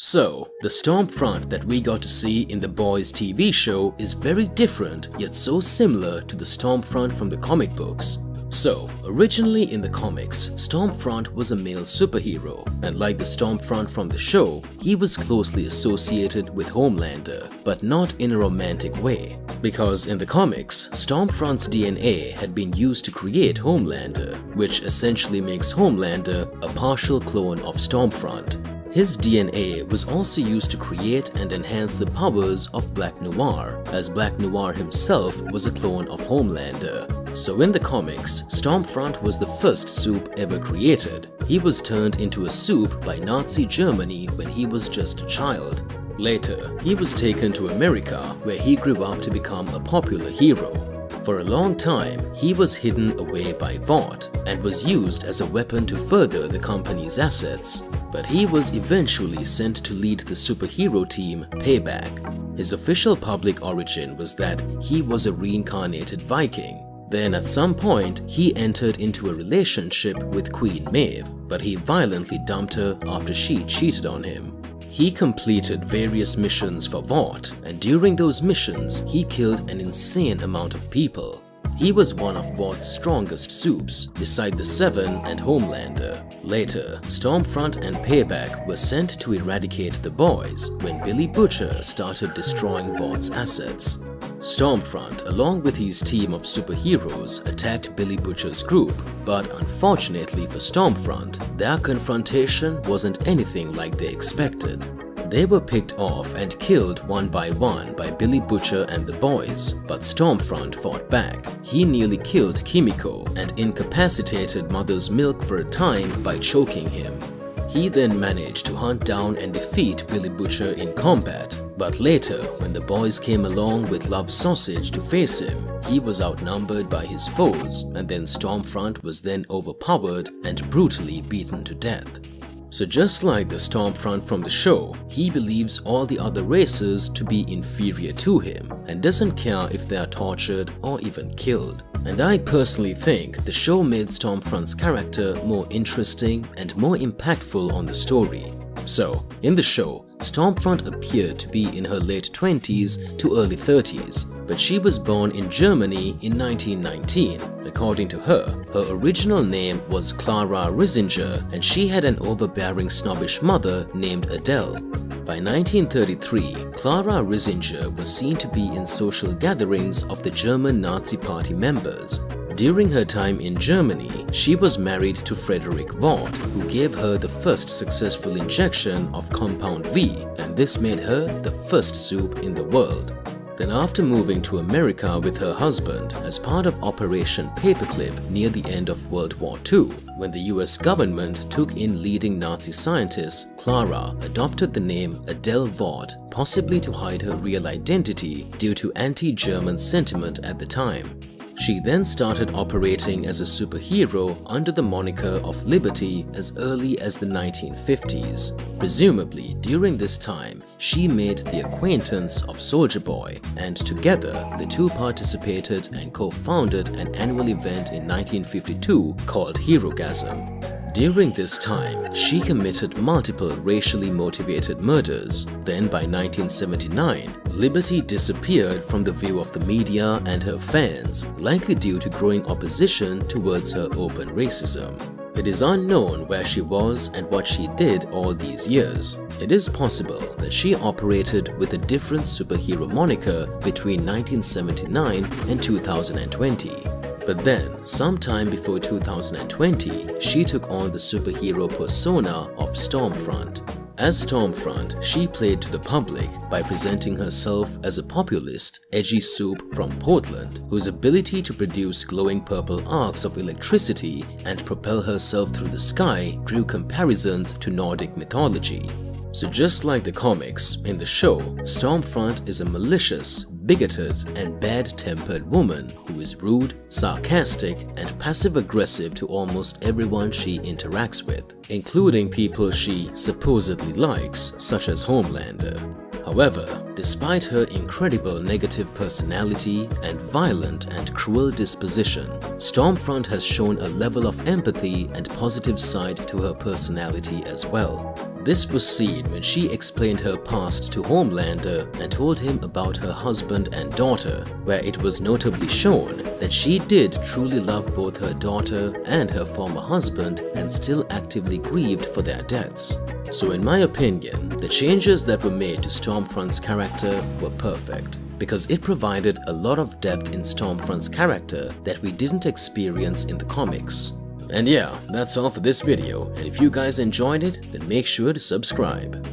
So, the Stormfront that we got to see in the Boys TV show is very different yet so similar to the Stormfront from the comic books. So, originally in the comics, Stormfront was a male superhero, and like the Stormfront from the show, he was closely associated with Homelander, but not in a romantic way. Because in the comics, Stormfront's DNA had been used to create Homelander, which essentially makes Homelander a partial clone of Stormfront. His DNA was also used to create and enhance the powers of Black Noir, as Black Noir himself was a clone of Homelander. So in the comics, Stormfront was the first soup ever created. He was turned into a soup by Nazi Germany when he was just a child. Later, he was taken to America, where he grew up to become a popular hero. For a long time, he was hidden away by Vought and was used as a weapon to further the company's assets. But he was eventually sent to lead the superhero team Payback. His official public origin was that he was a reincarnated Viking. Then at some point, he entered into a relationship with Queen Maeve, but he violently dumped her after she cheated on him. He completed various missions for Vought, and during those missions, he killed an insane amount of people. He was one of Vought's strongest soups, beside the Seven and Homelander. Later, Stormfront and Payback were sent to eradicate the Boys when Billy Butcher started destroying Vought's assets. Stormfront, along with his team of superheroes, attacked Billy Butcher's group, but unfortunately for Stormfront, their confrontation wasn't anything like they expected. They were picked off and killed one by Billy Butcher and the Boys, but Stormfront fought back. He nearly killed Kimiko and incapacitated Mother's Milk for a time by choking him. He then managed to hunt down and defeat Billy Butcher in combat, but later, when the Boys came along with Love Sausage to face him, he was outnumbered by his foes, and then Stormfront was then overpowered and brutally beaten to death. So just like the Stormfront from the show, he believes all the other races to be inferior to him and doesn't care if they are tortured or even killed. And I personally think the show made Stormfront's character more interesting and more impactful on the story. So, in the show, Stormfront appeared to be in her late 20s to early 30s, but she was born in Germany in 1919. According to her, her original name was Clara Risinger, and she had an overbearing snobbish mother named Adele. By 1933, Clara Risinger was seen to be in social gatherings of the German Nazi Party members. During her time in Germany, she was married to Frederick Vought, who gave her the first successful injection of Compound V, and this made her the first soup in the world. Then after moving to America with her husband as part of Operation Paperclip near the end of World War II, when the US government took in leading Nazi scientists, Clara adopted the name Adele Vought, possibly to hide her real identity due to anti-German sentiment at the time. She then started operating as a superhero under the moniker of Liberty as early as the 1950s. Presumably, during this time, she made the acquaintance of Soldier Boy, and together the two participated and co-founded an annual event in 1952 called Herogasm. During this time, she committed multiple racially motivated murders. Then by 1979, Liberty disappeared from the view of the media and her fans, likely due to growing opposition towards her open racism. It is unknown where she was and what she did all these years. It is possible that she operated with a different superhero moniker between 1979 and 2020. But then, sometime before 2020, she took on the superhero persona of Stormfront. As Stormfront, she played to the public by presenting herself as a populist, edgy soup from Portland, whose ability to produce glowing purple arcs of electricity and propel herself through the sky drew comparisons to Nordic mythology. So just like the comics, in the show, Stormfront is a malicious, bigoted, and bad-tempered woman who is rude, sarcastic, and passive-aggressive to almost everyone she interacts with, including people she supposedly likes, such as Homelander. However, despite her incredible negative personality and violent and cruel disposition, Stormfront has shown a level of empathy and positive side to her personality as well. This was seen when she explained her past to Homelander and told him about her husband and daughter, where it was notably shown that she did truly love both her daughter and her former husband and still actively grieved for their deaths. So in my opinion, the changes that were made to Stormfront's character were perfect, because it provided a lot of depth in Stormfront's character that we didn't experience in the comics. And yeah, that's all for this video, and if you guys enjoyed it, then make sure to subscribe.